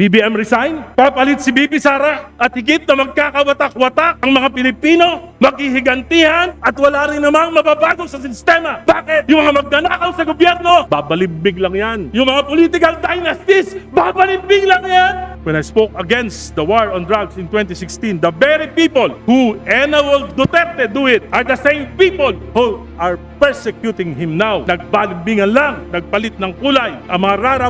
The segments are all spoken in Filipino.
BBM resign, papalit si BP Sara at higit na magkakawatak-watak ang mga Pilipino, maghihigantihan at wala rin namang mababago sa sistema. Bakit? Yung mga magnanakaw sa gobyerno, babalibig lang yan. Yung mga political dynasties, babalibig lang yan. When I spoke against the war on drugs in 2016, the very people who enabled Duterte do it are the same people who are persecuting him now. Nagbalibingan lang, nagpalit ng kulay, ang mga rara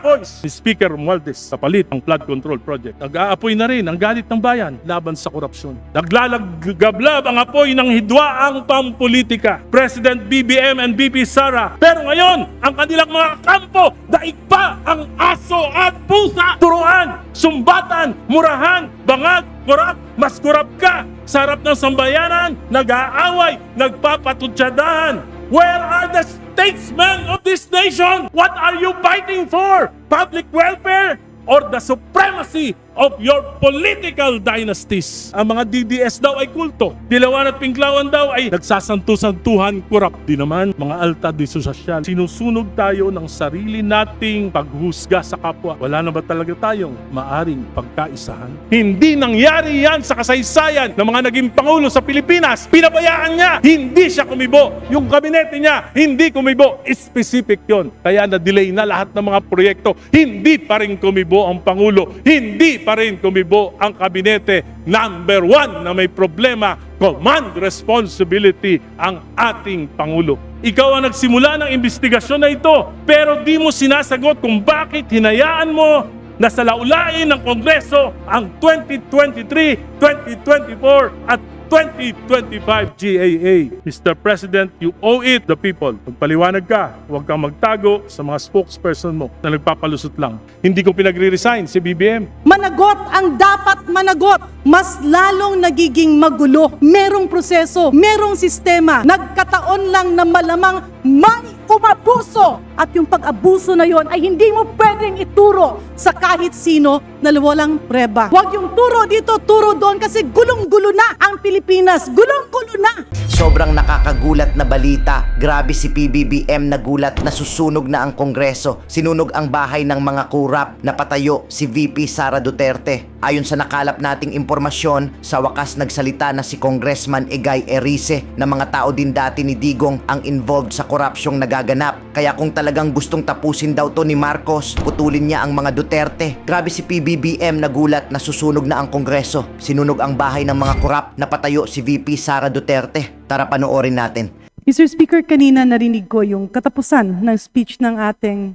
boys. Si Speaker Romualdez, kapalit ang flood control project. Nag-aapoy na rin ang galit ng bayan laban sa korupsyon. Naglalagablab ang apoy ng hidwaang pampolitika. President BBM and BP Sara. Pero ngayon, ang kanilang mga kampo, daig pa ang aso at pusa. Turuan, sumbatan, murahan, bangag, korap, mas korap ka. Sa harap ng sambayanan, nag-aaway, nagpapatutsadahan. Where are the statesmen of this nation? What are you fighting for? Public welfare or the supremacy of your political dynasties? Ang mga DDS daw ay kulto. Dilawan at Pinklawan daw ay nagsasantu-santuhan, kurap din naman. Mga alta di sosyal. Sinusunog tayo ng sarili nating paghusga sa kapwa. Wala na ba talaga tayong maaring pagkaisahan? Hindi nangyari yan sa kasaysayan ng mga naging pangulo sa Pilipinas. Pinabayaan niya. Hindi siya kumibo. Yung kabinete niya, hindi kumibo. Specific yon. Kaya na-delay na lahat ng mga proyekto. Hindi pa rin kumibo ang pangulo. Hindi pa rin kumibo ang kabinete. Number one na may problema, command responsibility ang ating Pangulo. Ikaw ang nagsimula ng investigasyon na ito, pero di mo sinasagot kung bakit hinayaan mo na salaulain ng Kongreso ang 2023, 2024 at 2025 GAA. Mr. President, you owe it the people. Magpaliwanag ka, huwag kang magtago sa mga spokesperson mo na nagpapalusot lang. Hindi ko pinagre-resign si BBM. Managot ang dapat managot. Mas lalong nagiging magulo. Merong proseso, merong sistema. Nagkataon lang na malamang may umabuso. At yung pag-abuso na yon ay hindi mo pwedeng ituro sa kahit sino na walang preba. Huwag yung turo dito, turo doon kasi gulong-gulo na ang Pilipinas. Gulong-gulo na. Sobrang nakakagulat na balita. Grabe si PBBM nagulat na susunog na ang Kongreso. Sinunog ang bahay ng mga kurap. Napatayo si VP Sara Duterte. Ayon sa nakalap nating impormasyon, sa wakas nagsalita na si Congressman Egay Erice na mga tao din dati ni Digong ang involved sa korupsyong nagaganap. Kaya kung talagang gustong tapusin daw to ni Marcos, putulin niya ang mga Duterte. Grabe si PBBM nagulat na susunog na ang Kongreso. Sinunog ang bahay ng mga kurap. Napatayo si VP Sara Duterte. Tara panoorin natin. Mr. Speaker, kanina narinig ko yung katapusan ng speech ng ating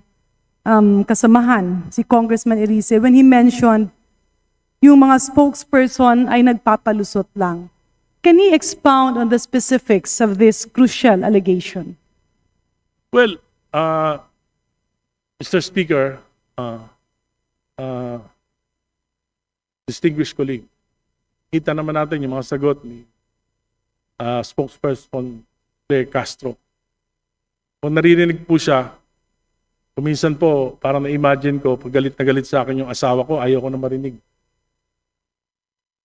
kasamahan, si Congressman Erice, when he mentioned yung mga spokesperson ay nagpapalusot lang. Can he expound on the specifics of this crucial allegation? Well, Mr. Speaker, distinguished colleague, kita naman natin yung mga sagot ni spokesperson Claire Castro. Kung naririnig po siya, kuminsan po, parang na-imagine ko, pag galit na galit sa akin yung asawa ko, ayaw ko na marinig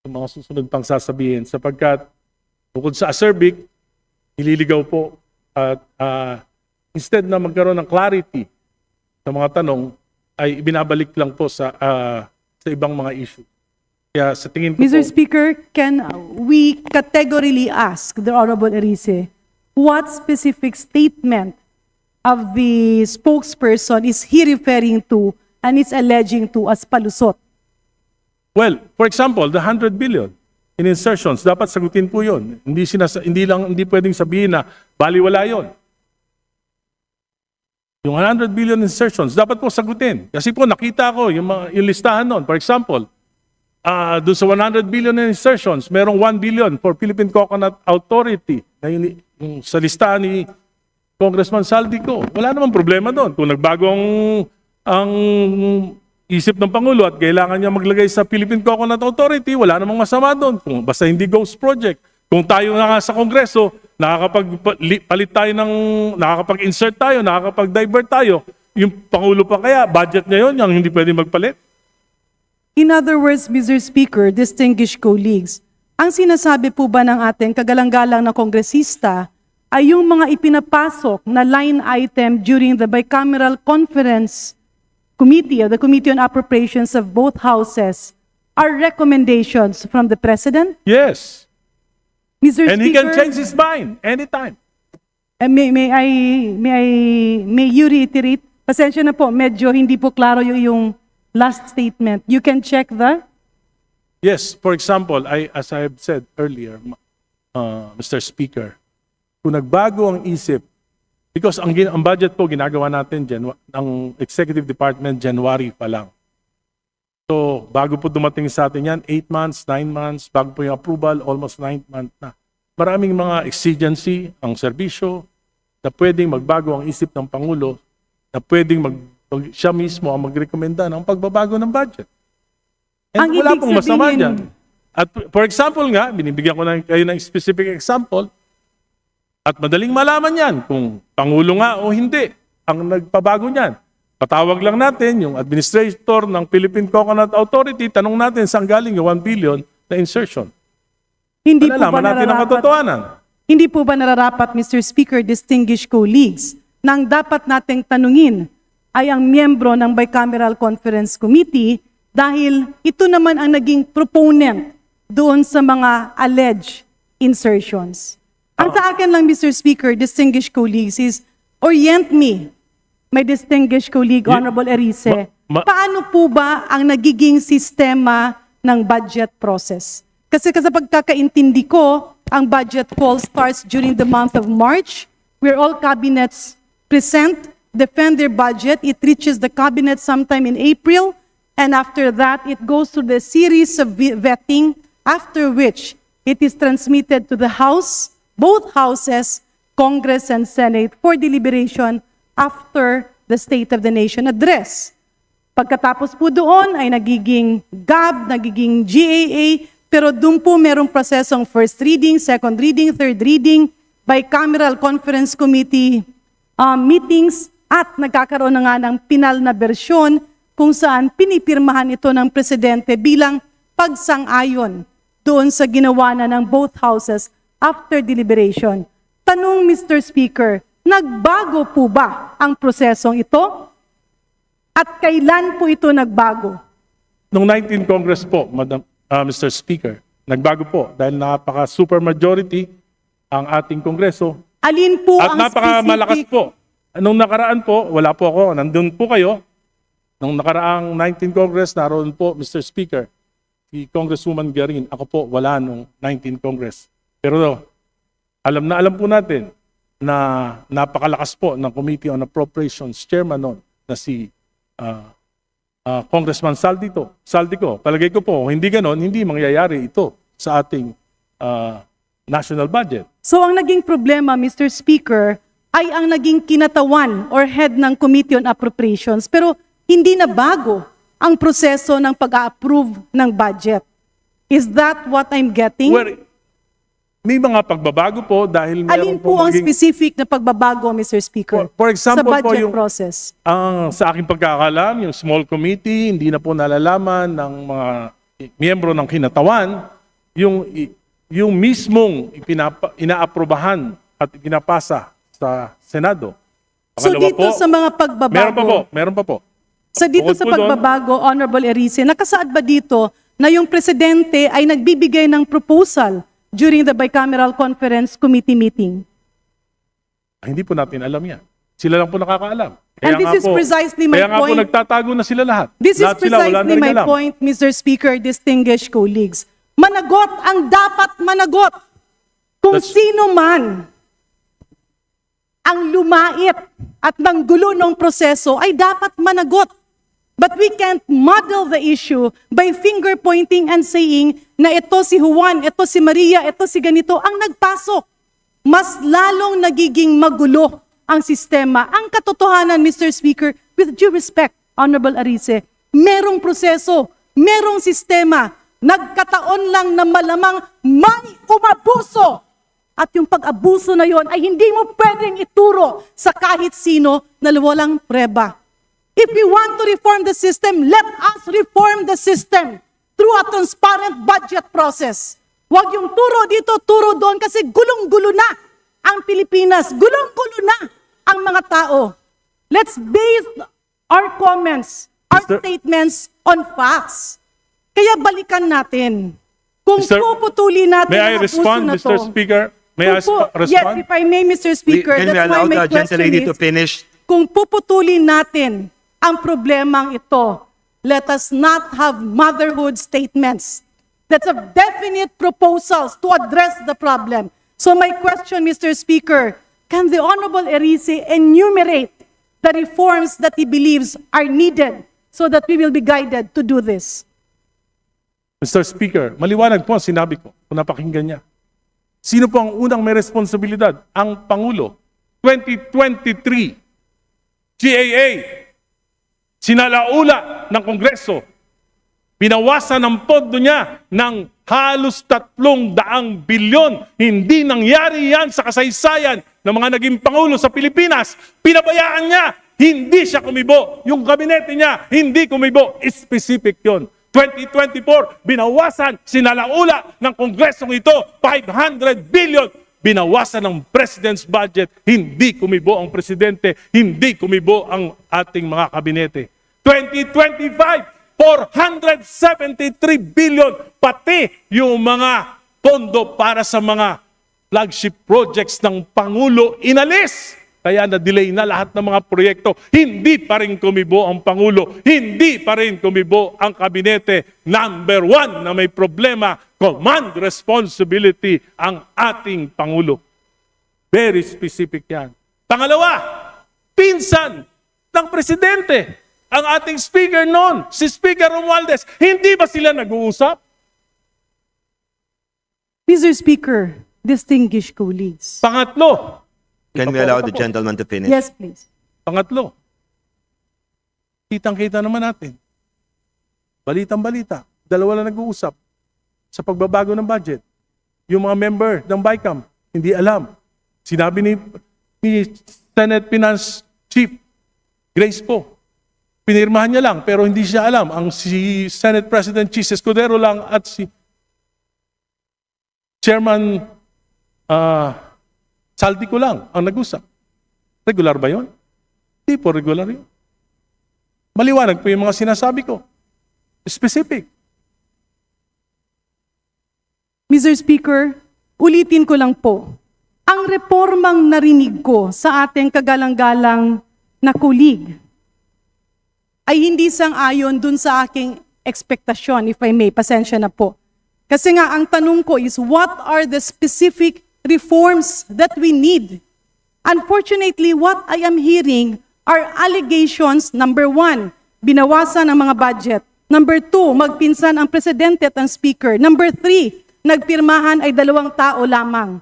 yung mga susunod pang sasabihin. Sapagkat, bukod sa acerbic, nililigaw po at instead na magkaroon ng clarity sa mga tanong, ay ibinabalik lang po sa ibang mga issue. Kaya sa tingin ko Mr. po, Speaker, can we categorically ask the Honorable Erice what specific statement of the spokesperson is he referring to and is alleging to as palusot? well, for example, the 100 billion in insertions, dapat sagutin po yun. Hindi pwedeng sabihin na baliwala yun. Yung 100 billion insertions, dapat po sagutin. Kasi po nakita ko yung listahan nun. For example, doon sa 100 billion in insertions, merong 1 billion for Philippine Coconut Authority. Na yung sa listahan ni Congressman Saldico. Wala namang problema doon. Kung nagbago ang isip ng Pangulo at kailangan niya maglagay sa Philippine Coconut Authority, wala namang masama doon. Basta hindi ghost project. Kung tayo na sa Kongreso, nakakapag-palit tayo nakakapag-insert tayo, nakakapag-divert tayo, yung Pangulo pa kaya, budget niya yun, yung hindi pwede magpalit. In other words, Mr. Speaker, distinguished colleagues, ang sinasabi po ba ng ating kagalang-galang na kongresista ay yung mga ipinapasok na line item during the bicameral conference committee, of the Committee on Appropriations of both houses, are recommendations from the President? Yes. Mr. And Speaker, he can change his mind anytime. may you reiterate? Pasensya na po, medyo hindi po klaro yung last statement. You can check the... Yes, for example, as I have said earlier, Mr. Speaker, kung nagbago ang isip, because ang budget po ginagawa natin ng Executive Department January pa lang. So, bago po dumating sa atin yan, 8 months, 9 months, bago po yung approval, almost 9 months na. Maraming mga exigency ang serbisyo na pwedeng magbago ang isip ng Pangulo, na pwedeng siya mismo ang magrekomenda ng pagbabago ng budget. And Ang wala ibig pong masama sabihin- dyan. At for example nga, binibigyan ko na kayo ng specific example, at madaling malaman yan kung Pangulo nga o hindi ang nagpabago niyan. Patawag lang natin yung administrator ng Philippine Coconut Authority, tanong natin saan galing yung 1 billion na insertion. Hindi po ba Malalaman natin ang nararapat? katotohanan. Hindi po ba nararapat, Mr. Speaker, distinguished colleagues, na ang dapat nating tanungin ay ang miyembro ng Bicameral Conference Committee dahil ito naman ang naging proponent doon sa mga alleged insertions. Ang sa akin lang, Mr. Speaker, distinguished colleagues, is orient me, my distinguished colleague, Honorable Erice, paano po ba ang nagiging sistema ng budget process? Kasi sa pagkakaintindi ko, ang budget call starts during the month of March, where all cabinets present, defend their budget. It reaches the cabinet sometime in April, and after that, it goes through the series of vetting, after which it is transmitted to the House, both houses, Congress and Senate, for deliberation after the State of the Nation address. Pagkatapos po doon ay nagiging GAB, nagiging GAA, pero doon po merong prosesong first reading, second reading, third reading, bicameral conference committee meetings, at nagkakaroon na nga ng pinal na bersyon kung saan pinipirmahan ito ng presidente bilang pagsang-ayon doon sa ginawa na ng both houses after deliberation. Tanong, Mr. Speaker, nagbago po ba ang prosesong ito? At kailan po ito nagbago? Noong 19 Congress po, Mr. Speaker, nagbago po dahil napaka-super majority ang ating Kongreso. Alin po At ang napakamalakas specific... po. Nung nakaraan po, wala po ako, nandun po kayo. Nung nakaraang 19 Congress, naroon po, Mr. Speaker, si Congresswoman Garin. Ako po, wala nung 19 Congress. Pero alam po natin na napakalakas po ng Committee on Appropriations Chairman noon na si Congressman Saldico. Palagay ko po, hindi ganon, hindi mangyayari ito sa ating national budget. So ang naging problema, Mr. Speaker, ay ang naging kinatawan or head ng Committee on Appropriations, pero hindi na bago ang proseso ng pag-a-approve ng budget. Is that what I'm getting? Well, may mga pagbabago po dahil Alin meron po ang maging- specific na pagbabago, Mr. Speaker, For example sa po, budget yung- process? Ang sa aking pagkakalam, yung small committee, hindi na po nalalaman ng mga miyembro ng kinatawan, yung mismong inaaprobahan at pinapasa sa Senado. So Pangalawa dito sa mga pagbabago, meron pa po. sa dito Bukod sa po doon- pagbabago, Honorable Erice, nakasaad ba dito na yung presidente ay nagbibigay ng proposal during the Bicameral Conference Committee meeting? Hindi po natin alam yan. Sila lang po nakakaalam. And this is precisely my Kaya nga po point. nagtatago na sila lahat. This is Lahat sila, wala na precisely rin my alam. point, Mr. Speaker, distinguished colleagues. Managot ang dapat managot. Kung That's- sino man ang lumait at nanggulo ng proseso ay dapat managot. But we can't muddle the issue by finger pointing and saying na ito si Juan, ito si Maria, ito si ganito ang nagpasok. Mas lalong nagiging magulo ang sistema. Ang katotohanan, Mr. Speaker, with due respect, Honorable Arice, merong proseso, merong sistema, nagkataon lang na malamang may umabuso. At yung pag-abuso na yon ay hindi mo pwedeng ituro sa kahit sino na walang preba. If we want to reform the system, let us reform the system through a transparent budget process. Huwag yung turo dito, turo doon kasi gulong-gulo na ang Pilipinas. Gulong-gulo na ang mga tao. Let's base our comments, our Mr. statements on facts. Kaya balikan natin. Kung Mr. puputulin natin May I ang abuso respond, na Mr. to. Speaker? May I Yes, respond? if I may, Mr. Speaker, Can we that's why allow my the question gentlelady is, to finish? kung puputulin natin ang problemang ito, let us not have motherhood statements. That's a definite proposals to address the problem. So my question, Mr. Speaker, can the Honorable Erice enumerate the reforms that he believes are needed so that we will be guided to do this? Mr. Speaker, maliwanag po ang sinabi ko kung napakinggan niya. Sino po ang unang may responsibilidad? Ang Pangulo. 2023, GAA, sinalaula ng Kongreso. Pinawasan ang pondo niya ng halos 300 bilyon. Hindi nangyari yan sa kasaysayan ng mga naging Pangulo sa Pilipinas. Pinabayaan niya, hindi siya kumibo. Yung kabinete niya, hindi kumibo. Specific yon. 2024, binawasan, sinalaula ng Kongresong ito, 500 billion. Binawasan ng President's budget, hindi kumibo ang Presidente, hindi kumibo ang ating mga kabinete. 2025, 473 billion, pati yung mga pondo para sa mga flagship projects ng Pangulo inalis. Kaya na-delay na lahat ng mga proyekto. Hindi pa rin kumibo ang Pangulo. Hindi pa rin kumibo ang kabinete. Number one na may problema, command responsibility ang ating Pangulo. Very specific yan. Pangalawa, pinsan ng Presidente. Ang ating speaker noon, si Speaker Romualdez. Hindi ba sila nag-uusap? Mr. Speaker, distinguished colleagues. Pangatlo, Can we allow the gentleman to finish? Yes, please. Pangatlo, kitang-kita naman natin. Balitang-balita, dalawa lang nag-uusap sa pagbabago ng budget. Yung mga member ng BICAM, hindi alam. Sinabi ni Senate Finance Chief Grace po, pinirmahan niya lang pero hindi siya alam. Ang si Senate President Chis Escudero lang at si Chairman Saldico lang ang nag-usap. Regular ba yun? Hindi po regular yun. Maliwanag po yung mga sinasabi ko. Specific. Mr. Speaker, ulitin ko lang po. Ang reformang narinig ko sa ating kagalang-galang na kulig ay hindi sang-ayon dun sa aking ekspektasyon, if I may, pasensya na po. Kasi nga, ang tanong ko is, what are the specific reforms that we need? Unfortunately, what I am hearing are allegations. Number one, binawasan ang mga budget. Number two, magpinsan ang presidente at ang speaker. Number three, nagpirmahan ay 2 tao lamang.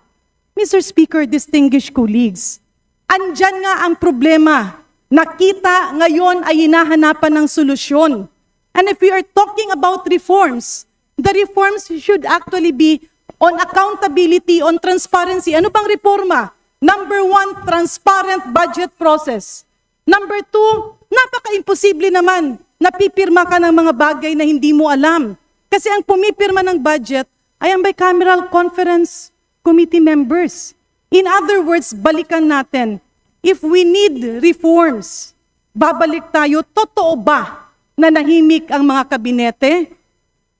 Mr. Speaker, distinguished colleagues, andyan nga ang problema. Nakita ngayon ay hinahanapan ng solusyon. And if we are talking about reforms, the reforms should actually be on accountability, on transparency. Ano bang reforma? Number one, transparent budget process. Number two, napaka-imposible naman na pipirma ka ng mga bagay na hindi mo alam. Kasi ang pumipirma ng budget ay ang bicameral conference committee members. In other words, balikan natin. If we need reforms, babalik tayo, totoo ba na nahimik ang mga kabinete?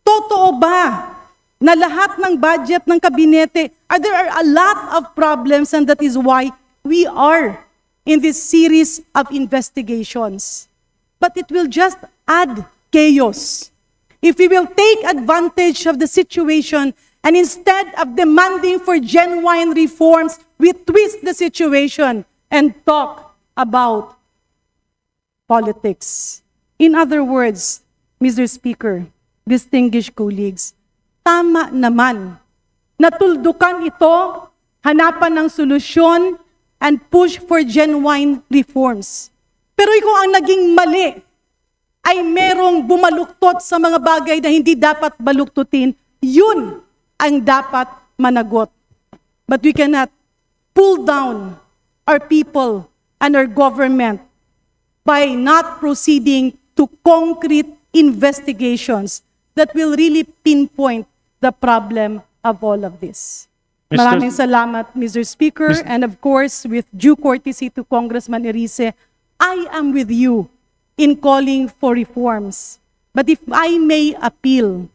Totoo ba na lahat ng budget ng kabinete, there are a lot of problems, and that is why we are in this series of investigations. But it will just add chaos. If we will take advantage of the situation and instead of demanding for genuine reforms, we twist the situation and talk about politics. In other words, Mr. Speaker, distinguished colleagues, tama naman. Natuldukan ito, hanapan ng solusyon, and push for genuine reforms. Pero kung ang naging mali ay merong bumaluktot sa mga bagay na hindi dapat baluktutin, yun ang dapat managot. But we cannot pull down our people and our government by not proceeding to concrete investigations that will really pinpoint the problem of all of this. Mr. Maraming salamat, Mr. Speaker, and of course, with due courtesy to Congressman Erice, I am with you in calling for reforms. But if I may appeal,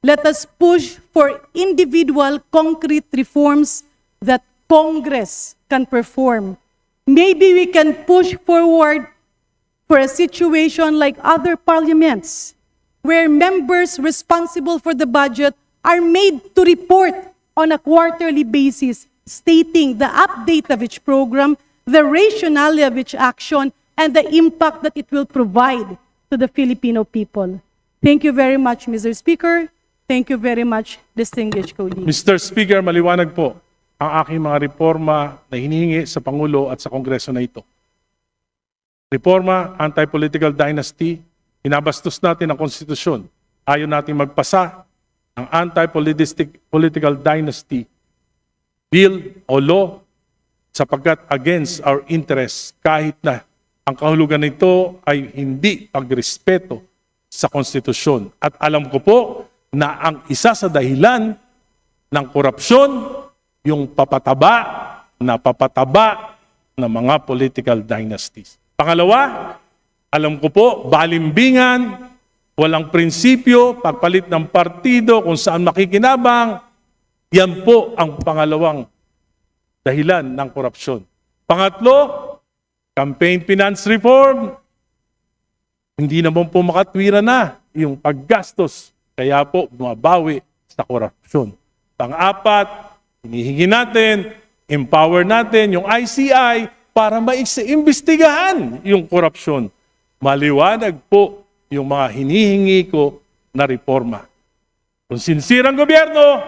let us push for individual concrete reforms that Congress can perform. Maybe we can push forward for a situation like other parliaments, where members responsible for the budget are made to report on a quarterly basis, stating the update of each program, the rationale of each action, and the impact that it will provide to the Filipino people. Thank you very much, Mr. Speaker. Thank you very much, distinguished colleagues. Mr. Speaker, maliwanag po ang aking mga reforma na hinihingi sa Pangulo at sa Kongreso na ito. Reforma, anti-political dynasty, hinabastos natin ang konstitusyon. Ayaw natin magpasa ng anti-political dynasty bill o law sapagkat against our interests kahit na ang kahulugan nito ay hindi pagrespeto sa konstitusyon. At alam ko po na ang isa sa dahilan ng korupsyon, yung papataba ng mga political dynasties. Pangalawa, alam ko po, balimbingan, walang prinsipyo, pagpalit ng partido kung saan makikinabang, yan po ang pangalawang dahilan ng korupsyon. Pangatlo, campaign finance reform, hindi naman po makatwira na yung paggastos. Kaya po, bumabawi sa korupsyon. Pang-apat, hinihingi natin, empower natin yung ICI para maimbestigahan yung korupsyon. Maliwanag po yung mga hinihingi ko na reforma. Kung sincere ang gobyerno,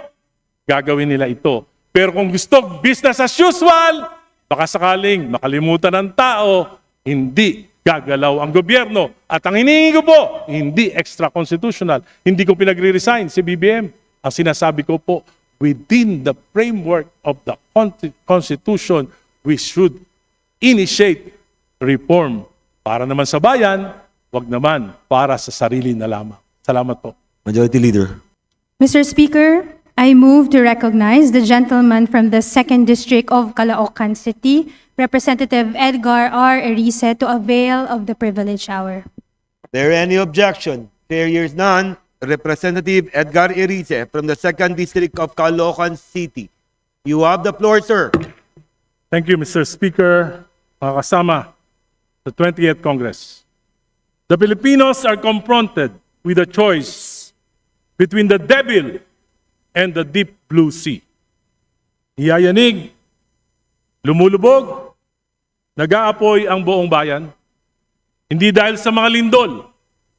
gagawin nila ito. Pero kung gusto business as usual, baka sakaling makalimutan ng tao, hindi gagalaw ang gobyerno. At ang hinihingi ko po, hindi extra-constitutional. Hindi ko pinagre-resign si BBM. Ang sinasabi ko po, within the framework of the Constitution, we should initiate reform. Para naman sa bayan, wag naman para sa sarili na lamang. Salamat po. Majority Leader. Mr. Speaker, I move to recognize the gentleman from the 2nd District of Caloocan City, Representative Edgar R. Erice, to avail of the privilege hour. There any objection? There hears none. Representative Edgar Erice from the 2nd District of Caloocan City. You have the floor, sir. Thank you, Mr. Speaker. Mga kasama sa 20th Congress. The Filipinos are confronted with a choice between the devil and the deep blue sea. Iyayanig, lumulubog, nag-aapoy ang buong bayan, hindi dahil sa mga lindol,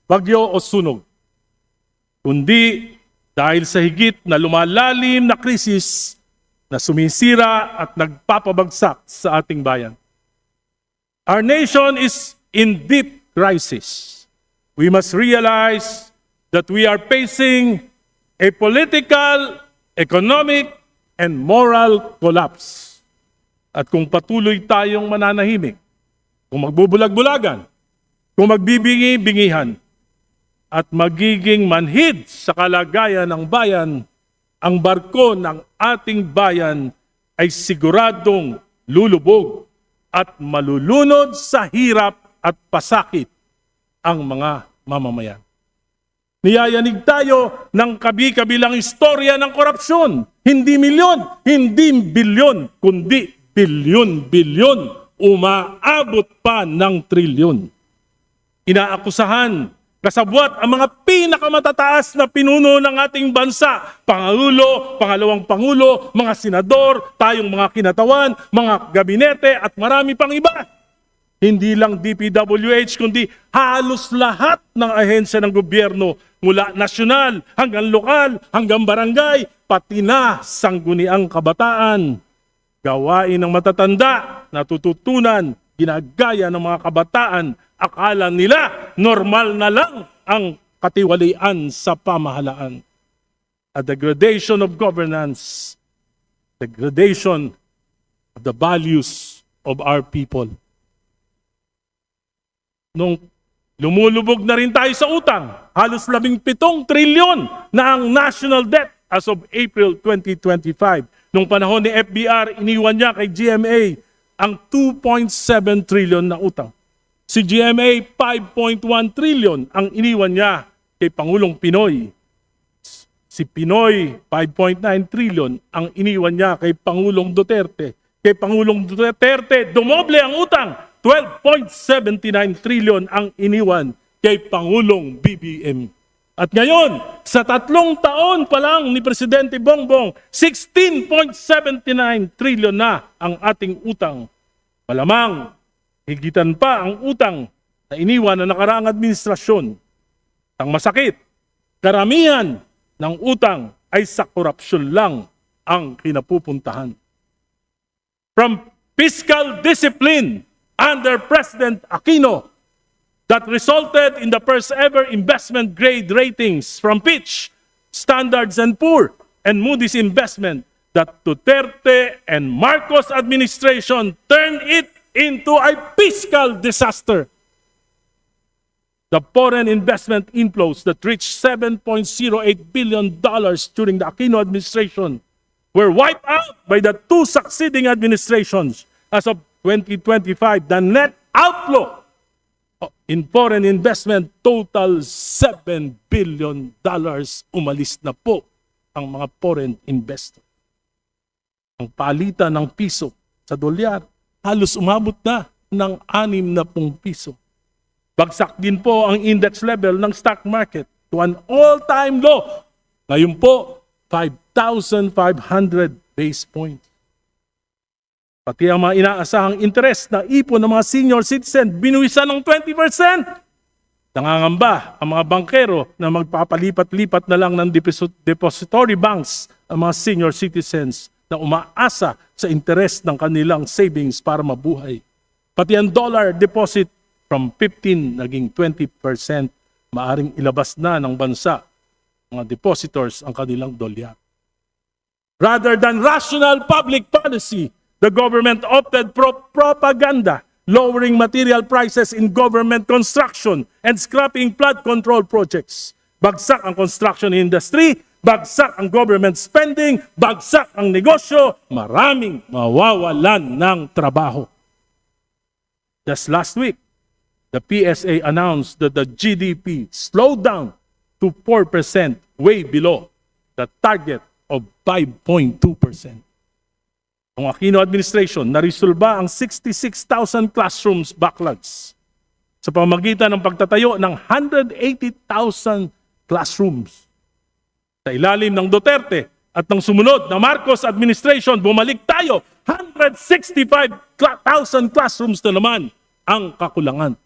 bagyo o sunog, kundi dahil sa higit na lumalalim na krisis na sumisira at nagpapabagsak sa ating bayan. Our nation is in deep crisis. We must realize that we are facing a political, economic, and moral collapse. At kung patuloy tayong mananahimik, kung magbubulag-bulagan, kung magbibingi-bingihan, at magiging manhid sa kalagayan ng bayan, ang barko ng ating bayan ay siguradong lulubog at malulunod sa hirap at pasakit ang mga mamamayan. Niyayanig tayo ng kabi-kabilang istorya ng korupsyon. Hindi milyon, hindi bilyon, kundi bilyon-bilyon, umaabot pa ng trilyon. Inaakusahan, kasabwat ang mga pinakamatataas na pinuno ng ating bansa, Pangulo, Pangalawang Pangulo, mga senador, tayong mga kinatawan, mga gabinete at marami pang iba. Hindi lang DPWH, kundi halos lahat ng ahensya ng gobyerno, mula nasyonal hanggang lokal, hanggang barangay, pati na sangguniang kabataan. Gawain ng matatanda, natututunan, ginagaya ng mga kabataan, akala nila normal na lang ang katiwalian sa pamahalaan. A degradation of governance, degradation of the values of our people. Nung lumulubog na rin tayo sa utang, halos 17 trilyon na ang national debt as of April 2025. Nung panahon ni FBR, iniwan niya kay GMA ang 2.7 trilyon na utang. Si GMA, 5.1 trillion ang iniwan niya kay Pangulong Pinoy. Si Pinoy, 5.9 trillion ang iniwan niya kay Pangulong Duterte. Kay Pangulong Duterte, dumoble ang utang. 12.79 trillion ang iniwan kay Pangulong BBM. At ngayon, sa 3 taon pa lang ni Presidente Bongbong, 16.79 trillion na ang ating utang. Malamang, higitan pa ang utang na iniwan ng nakaraang administrasyon. Ang masakit, karamihan ng utang ay sa korupsyon lang ang kinapupuntahan. From fiscal discipline under President Aquino that resulted in the first ever investment grade ratings from Fitch, Standards and Poor, and Moody's Investment that Duterte and Marcos administration turned it into a fiscal disaster. The foreign investment inflows that reached $7.08 billion during the Aquino administration were wiped out by the 2 succeeding administrations. As of 2025, the net outflow in foreign investment total $7 billion. Umalis na po ang mga foreign investor. Ang palitan ng piso sa dolyar halos umabot na ng 60 piso. Bagsak din po ang index level ng stock market to an all-time low. Ngayon po, 5,500 base points. Pati ang mga inaasahang interest na ipon ng mga senior citizen, binuwisan ng 20%. Nangangamba ang mga bankero na magpapalipat-lipat na lang ng depository banks ang mga senior citizens na umaasa sa interest ng kanilang savings para mabuhay. Pati ang dollar deposit from 15 naging 20%, maaring ilabas na ng bansa, mga depositors, ang kanilang dolyar. Rather than rational public policy, the government opted for propaganda, lowering material prices in government construction and scrapping flood control projects. Bagsak ang construction industry, bagsak ang government spending, bagsak ang negosyo, maraming mawawalan ng trabaho. Just last week, the PSA announced that the GDP slowed down to 4%, way below the target of 5.2%. Ang Aquino administration naresolba ang 66,000 classrooms backlogs sa pamamagitan ng pagtatayo ng 180,000 classrooms. Sa ilalim ng Duterte at ng sumunod na Marcos administration, bumalik tayo, 165,000 classrooms na naman ang kakulangan.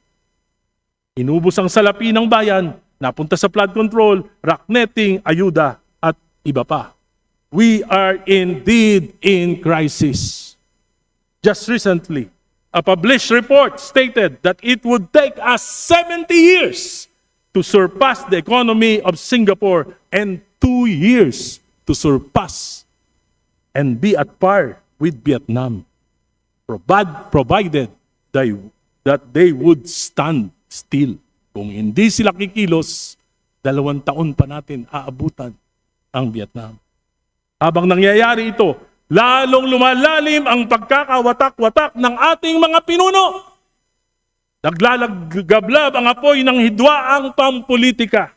Inubos ang salapi ng bayan, napunta sa flood control, rock netting, ayuda, at iba pa. We are indeed in crisis. Just recently, a published report stated that it would take us 70 years to surpass the economy of Singapore and 2 years to surpass and be at par with Vietnam, provided that they would stand still. Kung hindi sila kikilos, 2 taon pa natin aabutan ang Vietnam. Habang nangyayari ito, lalong lumalalim ang pagkakawatak-watak ng ating mga pinuno. Naglalagablab ang apoy ng hidwaang pampolitika.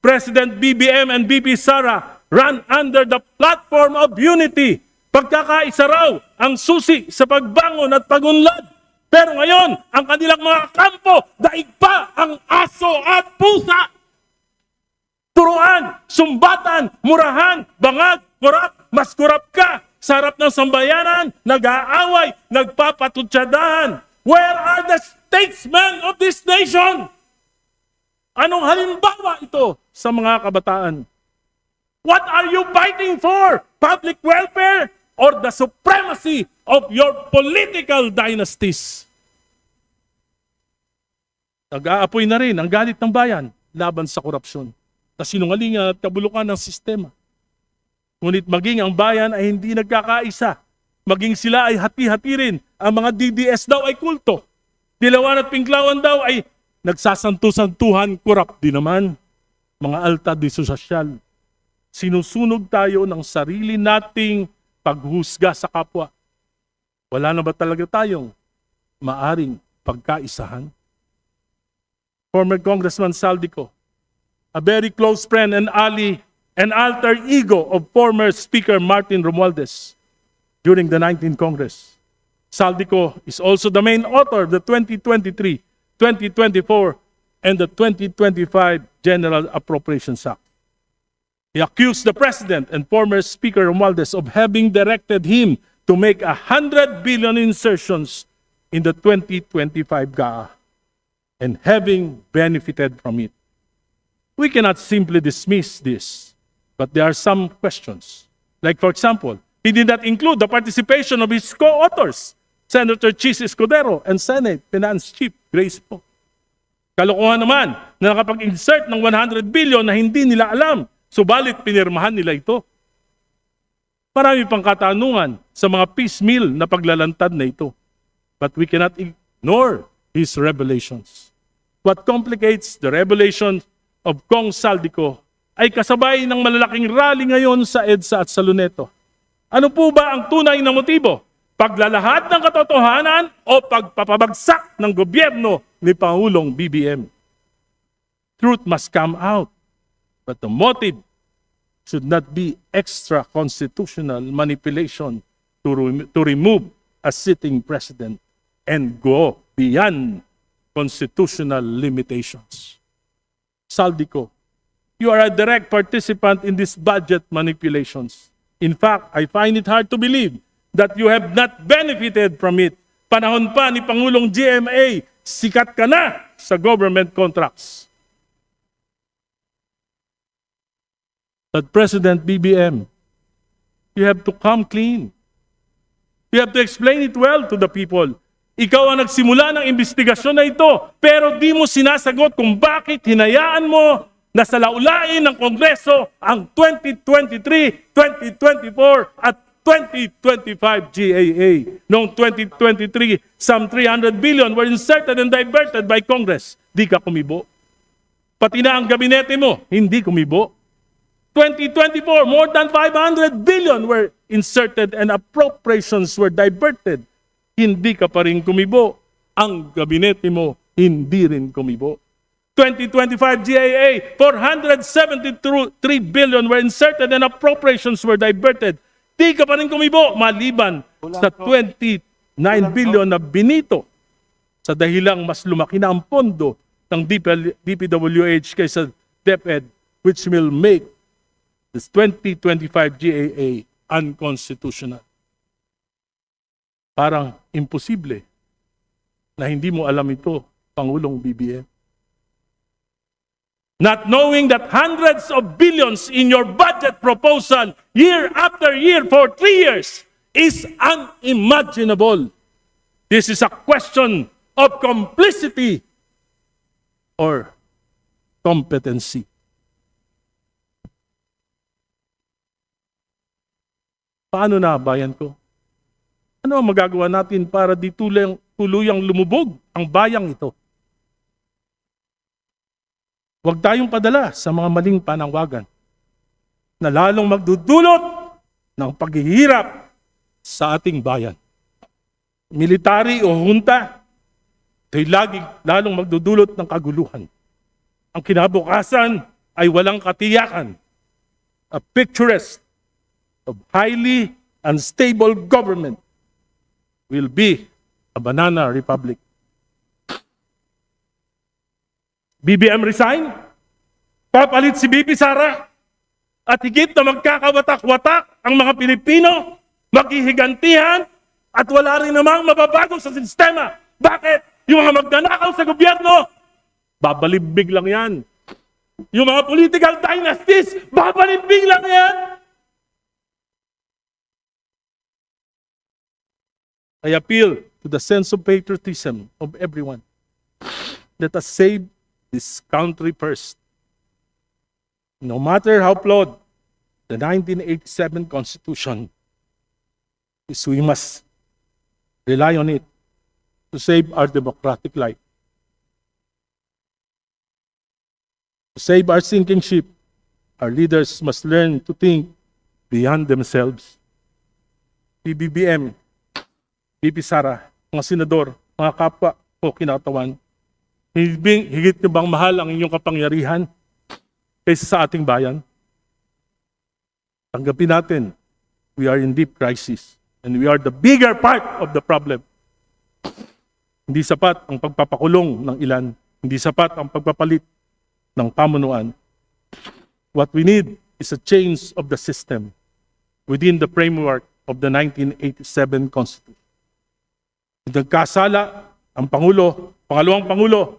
President BBM and VP Sara ran under the platform of unity. Pagkakaisa raw ang susi sa pagbangon at pagunlad. Pero ngayon, ang kanilang mga kampo, daig pa ang aso at pusa. Turuan, sumbatan, murahan, bangag, kurap, mas kurap ka. Sa harap ng sambayanan, nag-aaway, nagpapatutsadahan. Where are the statesmen of this nation? Anong halimbawa ito sa mga kabataan? What are you fighting for? Public welfare or the supremacy of your political dynasties? Nag-aapoy na rin ang galit ng bayan laban sa korupsyon, kasinungalingan at kabulukan ng sistema. Ngunit maging ang bayan ay hindi nagkakaisa, maging sila ay hati-hati rin, ang mga DDS daw ay kulto, Dilawan at Pinklawan daw ay nagsasantu-santuhan, korap din naman, mga alta di sosyal. Sinusunog tayo ng sarili nating paghusga sa kapwa. Wala na ba talaga tayong maaring pagkaisahan? former Congressman Saldico, a very close friend and ally and alter ego of former Speaker Martin Romualdez during the 19th Congress. Saldico is also the main author of the 2023, 2024, and the 2025 General Appropriations Act. He accused the President and former Speaker Romualdez of having directed him to make 100 billion insertions in the 2025 GAA and having benefited from it. We cannot simply dismiss this, but there are some questions. Like, for example, he did not include the participation of his co-authors, Senator Chis Escudero and Senate Finance Chief Grace Poe. Kalokohan naman na nakapag-insert ng 100 billion na hindi nila alam, subalit pinirmahan nila ito. Marami pang katanungan sa mga piecemeal na paglalantad na ito. But we cannot ignore his revelations. What complicates the revelation of Kong Saldico ay kasabay ng malalaking rally ngayon sa EDSA at sa Luneto. Ano po ba ang tunay na motibo? Paglalahad ng katotohanan o pagpapabagsak ng gobyerno ni Pangulong BBM? Truth must come out, but the motive should not be extra-constitutional manipulation to remove a sitting president and go beyond constitutional limitations. Saldico, you are a direct participant in these budget manipulations. In fact, I find it hard to believe that you have not benefited from it. Panahon pa ni Pangulong GMA, sikat ka na sa government contracts. But President BBM, you have to come clean. You have to explain it well to the people. Ikaw ang nagsimula ng investigasyon na ito, pero di mo sinasagot kung bakit hinayaan mo na salaulain ng Kongreso ang 2023, 2024 at 2025 GAA. Noong 2023, some 300 billion were inserted and diverted by Congress. Di ka kumibo. Pati na ang gabinete mo, hindi kumibo. 2024, more than 500 billion were inserted and appropriations were diverted. Hindi ka pa rin kumibo. Ang gabinete mo, hindi rin kumibo. 2025 GAA, 473 billion were inserted and appropriations were diverted. Di ka pa rin kumibo, maliban sa 29 billion na binito sa dahilang mas lumaki na ang pondo ng DPWH kaysa DepEd, which will make this 2025 GAA unconstitutional. Parang imposible na hindi mo alam ito, Pangulong BBM. Not knowing that hundreds of billions in your budget proposal year after year for 3 years is unimaginable. This is a question of complicity or competency. Paano na, bayan ko? Ano ang magagawa natin para di tuluyang lumubog ang bayang ito? Huwag tayong padala sa mga maling panawagan na lalong magdudulot ng paghihirap sa ating bayan. Military o junta, ito'y lalong magdudulot ng kaguluhan. Ang kinabukasan ay walang katiyakan. A picturesque of highly unstable government will be a banana republic. BBM resign, papalit si BP Sara, at higit na magkakawatak-watak ang mga Pilipino, maghihigantihan, at wala rin namang mababago sa sistema. Bakit? Yung mga magnanakaw sa gobyerno, babalimbing lang yan. Yung mga political dynasties, babalimbing lang yan. I appeal to the sense of patriotism of everyone. Let us save this country first. No matter how flawed the 1987 Constitution is, we must rely on it to save our democratic life. To save our sinking ship, our leaders must learn to think beyond themselves. PBBM, BP Sara, mga senador, mga kapwa ko kinatawan, Higit nyo bang mahal ang inyong kapangyarihan kaysa sa ating bayan? Tanggapin natin, we are in deep crisis and we are the bigger part of the problem. Hindi sapat ang pagpapakulong ng ilan. Hindi sapat ang pagpapalit ng pamunuan. What we need is a change of the system within the framework of the 1987 Constitution. Nagkasala ang Pangulo, pangalawang Pangulo,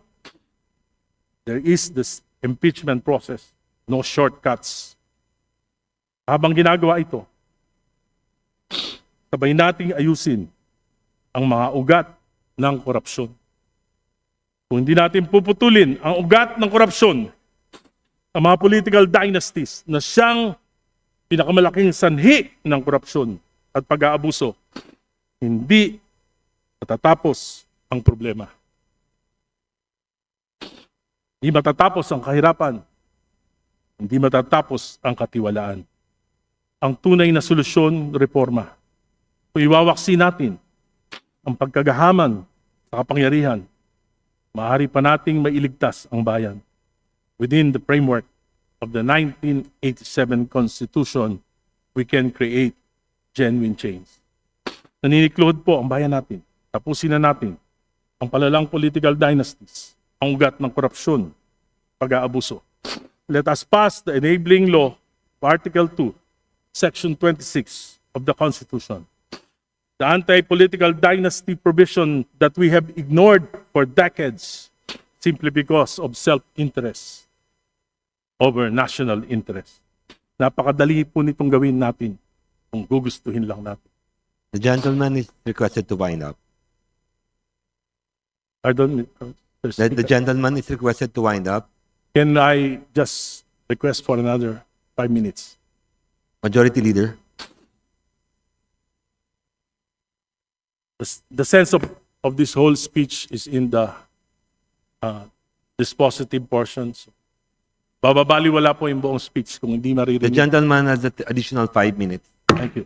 there is this impeachment process. No shortcuts. Habang ginagawa ito, sabay nating ayusin ang mga ugat ng korupsyon. Kung hindi natin puputulin ang ugat ng korupsyon, ang mga political dynasties na siyang pinakamalaking sanhi ng korupsyon at pag-aabuso, hindi matatapos ang problema. Hindi matatapos ang kahirapan. Hindi matatapos ang katiwalaan. Ang tunay na solusyon, reforma. Kung iwawaksi natin ang pagkagahaman sa kapangyarihan, maaari pa nating mailigtas ang bayan. Within the framework of the 1987 Constitution, we can create genuine change. Naniniklod po ang bayan natin. Tapusin na natin ang palalang political dynasties, ang ugat ng korupsyon, pag-aabuso. Let us pass the enabling law, Article 2, Section 26 of the Constitution. The anti-political dynasty provision that we have ignored for decades simply because of self-interest over national interest. Napakadali po nitong gawin natin kung gugustuhin lang natin. The gentleman is requested to wind up. Pardon, The gentleman is requested to wind up. Can I just request for another 5 minutes? Majority Leader. The sense of this whole speech is in the dispositive portions. Bababaliwala po yung buong speech kung hindi The maririnig. gentleman has the additional 5 minutes. Thank you.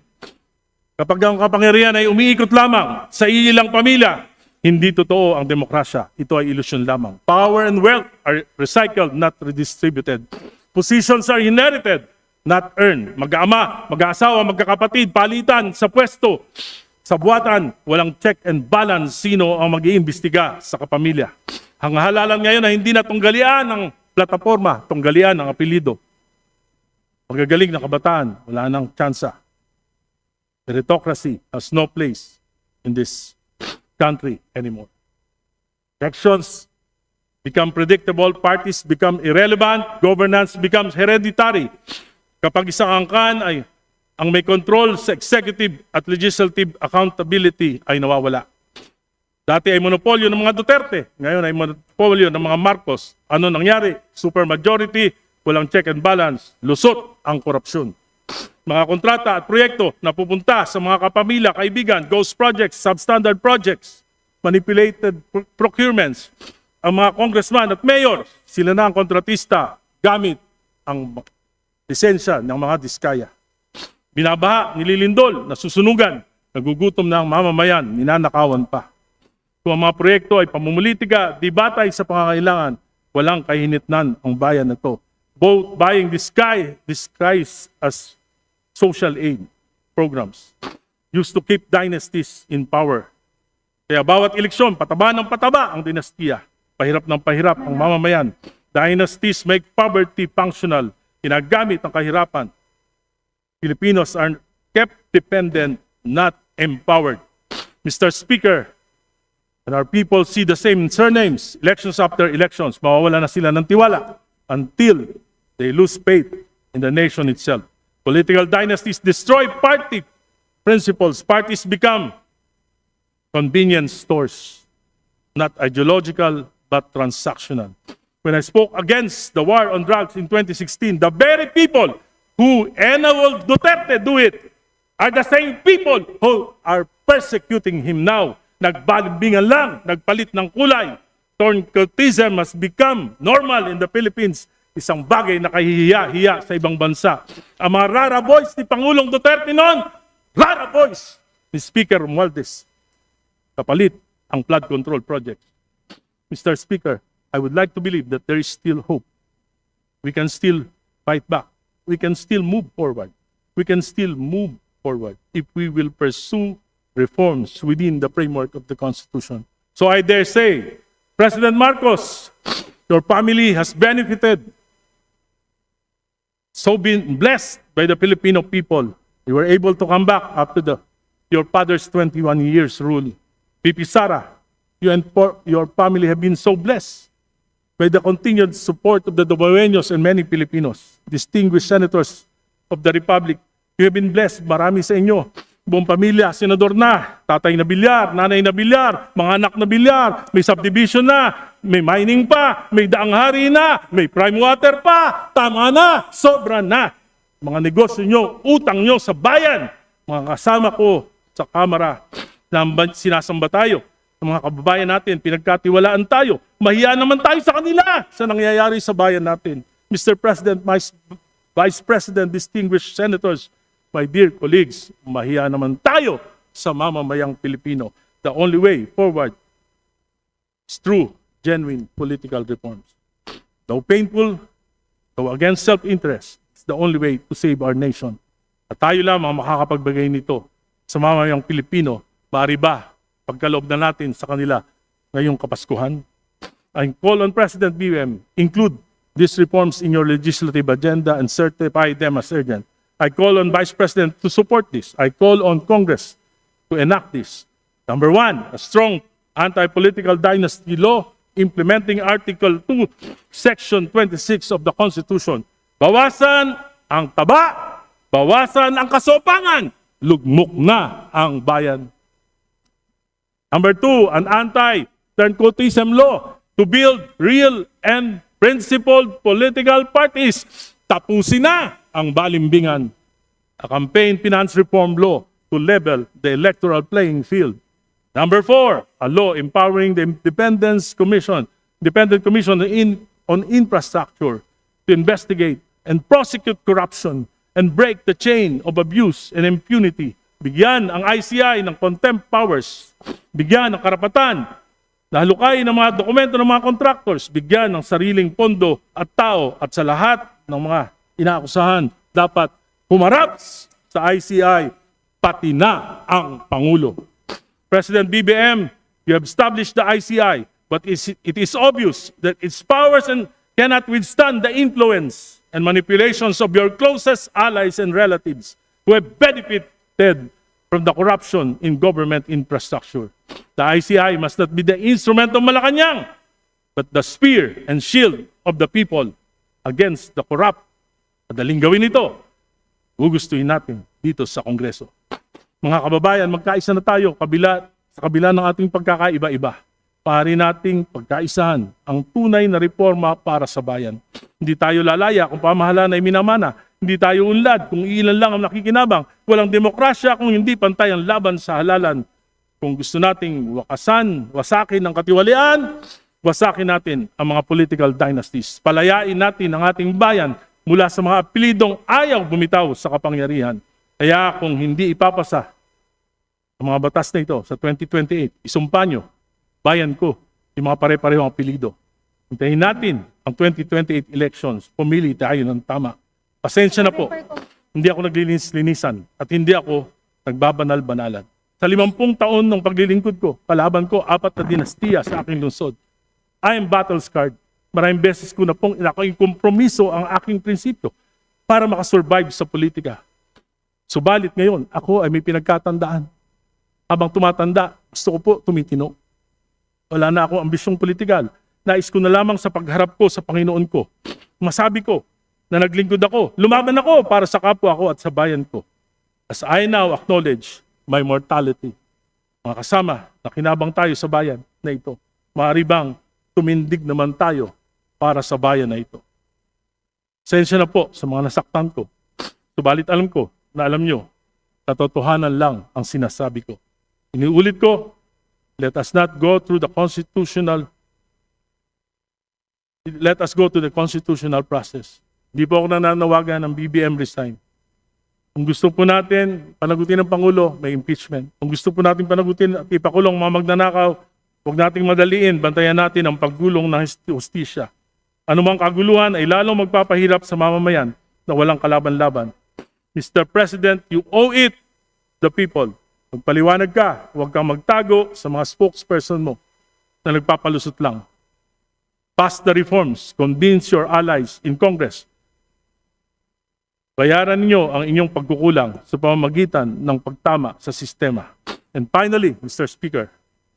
Kapag ang kapangyarihan ay umiikot lamang sa ilang pamilya, hindi totoo ang demokrasya. Ito ay ilusyon lamang. Power and wealth are recycled, not redistributed. Positions are inherited, not earned. Mag-ama, mag-asawa, magkakapatid, palitan sa pwesto. Sa buwatan, walang check and balance sino ang mag-iimbestiga sa kapamilya. Ang halalan ngayon ay hindi na tunggalian ng plataforma, tunggalian ng apelido. Magagaling na kabataan, wala nang tsansa. Meritocracy has no place in this country anymore. Elections become predictable, parties become irrelevant, governance becomes hereditary. Kapag isang angkan ay ang may control sa executive at legislative accountability ay nawawala. Dati ay monopolyo ng mga Duterte, ngayon ay monopolyo ng mga Marcos. Ano nangyari? Supermajority, walang check and balance, lusot ang korupsyon. Mga kontrata at proyekto na pupunta sa mga kapamilya, kaibigan, ghost projects, substandard projects, manipulated procurements. Ang mga congressman at mayor, sila na ang kontratista gamit ang lisensya ng mga diskaya. Binabaha, nililindol, nasusunugan, nagugutom na ang mamamayan, ninanakawan pa. Kung ang mga proyekto ay pamumulitika, di batay sa pangangailangan, walang kahinitnan ang bayan na to. Both buying disguised as social aid programs used to keep dynasties in power. Kaya bawat eleksyon, pataba ng pataba ang dinastiya. Pahirap ng pahirap ang mamamayan. Dynasties make poverty functional. Ginagamit ang kahirapan. Filipinos are kept dependent, not empowered. Mr. Speaker, and our people see the same surnames, elections after elections, mawawala na sila ng tiwala until they lose faith in the nation itself. Political dynasties destroy party principles. Parties become convenience stores, not ideological but transactional. When I spoke against the war on drugs in 2016, the very people who enabled Duterte do it are the same people who are persecuting him now. Nagbalimbingan lang, nagpalit ng kulay. Corncultism has become normal in the Philippines. Isang bagay na kahihiya-hiya sa ibang bansa. Ang mga rara boys ni Pangulong Duterte noon, rara boys ni Speaker Romualdez. Kapalit ang flood control project. Mr. Speaker, I would like to believe that there is still hope. We can still fight back. We can still move forward. We can still move forward if we will pursue reforms within the framework of the Constitution. So I dare say, President Marcos, your family has benefited, so been blessed by the Filipino people. You were able to come back after your father's 21 years rule. VP Sara, you and your family have been so blessed by the continued support of the Dubagueños and many Filipinos, distinguished senators of the Republic. You have been blessed. Marami sa inyo. Buong pamilya, senador na, tatay na bilyar, nanay na bilyar, mga anak na bilyar, may subdivision na, may mining pa, may daang hari na, may prime water pa, tama na, sobra na. Mga negosyo nyo, utang nyo sa bayan, mga kasama ko sa Kamara, sinasamba tayo, ng mga kababayan natin, pinagkatiwalaan tayo, mahiya naman tayo sa kanila sa nangyayari sa bayan natin. Mr. President, Vice President, distinguished senators, my dear colleagues, mahiya naman tayo sa mamamayang Pilipino. The only way forward is through genuine political reforms. Though painful, though against self-interest, it's the only way to save our nation. At tayo lamang makakapagbigay nito sa mamamayang Pilipino, maaari ba pagkaloob na natin sa kanila ngayong Kapaskuhan? I call on President BBM, include these reforms in your legislative agenda and certify them as urgent. I call on Vice President to support this. I call on Congress to enact this. Number 1, a strong anti-political dynasty law implementing Article 2, Section 26 of the Constitution. Bawasan ang taba, bawasan ang kasopangan, lugmok na ang bayan. Number 2, an anti-turncoatism law to build real and principled political parties. Tapusin na ang balimbingan. A campaign finance reform law to level the electoral playing field. Number 4, a law empowering the Independent Commission on Infrastructure to investigate and prosecute corruption and break the chain of abuse and impunity. Bigyan ang ICI ng contempt powers. Bigyan ng karapatan na halukayin ng mga dokumento ng mga contractors. Bigyan ng sariling pondo at tao at sa lahat ng mga inaakusahan dapat humarap sa ICI pati na ang Pangulo. President BBM, you have established the ICI, but it is obvious that its powers cannot withstand the influence and manipulations of your closest allies and relatives who have benefited from the corruption in government infrastructure. The ICI must not be the instrument of Malacanang, but the spear and shield of the people against the corrupt. Madaling gawin ito. Gugustuhin natin dito sa Kongreso. Mga kababayan, magkaisa na tayo sa kabila ng ating pagkakaiba-iba. Pari nating pagkaisahan ang tunay na reforma para sa bayan. Hindi tayo lalaya kung pamahalaan ay minamana. Hindi tayo unlad kung ilan lang ang nakikinabang. Walang demokrasya kung hindi pantay ang laban sa halalan. Kung gusto nating wasakin ang katiwalian, wasakin natin ang mga political dynasties. Palayain natin ang ating bayan mula sa mga apelidong ayaw bumitaw sa kapangyarihan. Kaya kung hindi ipapasa ang mga batas na ito sa 2028, isumpa nyo, bayan ko, yung mga pare-parehong apelido. Hintayin natin ang 2028 elections, pumili tayo ng tama. Pasensya na po, hindi ako naglilinis-linisan at hindi ako nagbabanal-banalan. Sa 50 taon ng paglilingkod ko, kalaban ko 4 na dinastiya sa aking lungsod. I am battle-scarred. Maraming beses ko na pong kompromiso ang aking prinsipyo para makasurvive sa politika. Subalit ngayon, ako ay may pinagkatandaan. Habang tumatanda, gusto ko po tumitino. Wala na akong ambisyong politikal. Nais ko na lamang sa pagharap ko sa Panginoon ko. Masabi ko na naglingkod ako, lumaban ako para sa kapwa ko at sa bayan ko. As I now acknowledge my mortality. Mga kasama, nakinabang tayo sa bayan na ito. Maaari bang tumindig naman tayo para sa bayan na ito? Sensya na po sa mga nasaktan ko. Subalit alam ko na alam nyo, katotohanan lang ang sinasabi ko. Iniulit ko, let us go to the constitutional process. Hindi po ako nananawagan ng BBM resign. Kung gusto po natin panagutin ng Pangulo, may impeachment. Kung gusto po natin panagutin at ipakulong mga magnanakaw, Huwag nating madaliin, bantayan natin ang paggulong ng hustisya. Anumang kaguluhan ay lalong magpapahirap sa mamamayan na walang kalaban-laban. Mr. President, you owe it the people. Magpaliwanag ka, huwag kang magtago sa mga spokesperson mo na nagpapalusot lang. Pass the reforms, convince your allies in Congress. Bayaran ninyo ang inyong pagkukulang sa pamamagitan ng pagtama sa sistema. And finally, Mr. Speaker,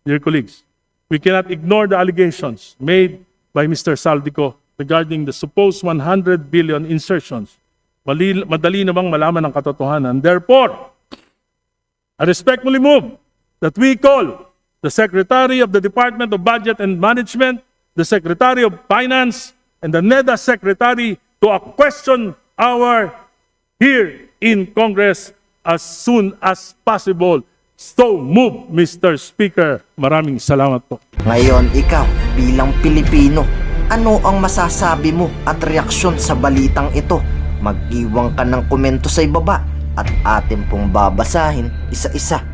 dear colleagues, we cannot ignore the allegations made by Mr. Saldico regarding the supposed 100 billion insertions. Madali namang malaman ang katotohanan. Therefore, I respectfully move that we call the Secretary of the Department of Budget and Management, the Secretary of Finance, and the NEDA Secretary to a question hour here in Congress as soon as possible. So move, Mr. Speaker. Maraming salamat po. Ngayon, ikaw, bilang Pilipino, ano ang masasabi mo at reaksyon sa balitang ito? Mag-iwan ka ng komento sa ibaba at atin pong babasahin isa-isa.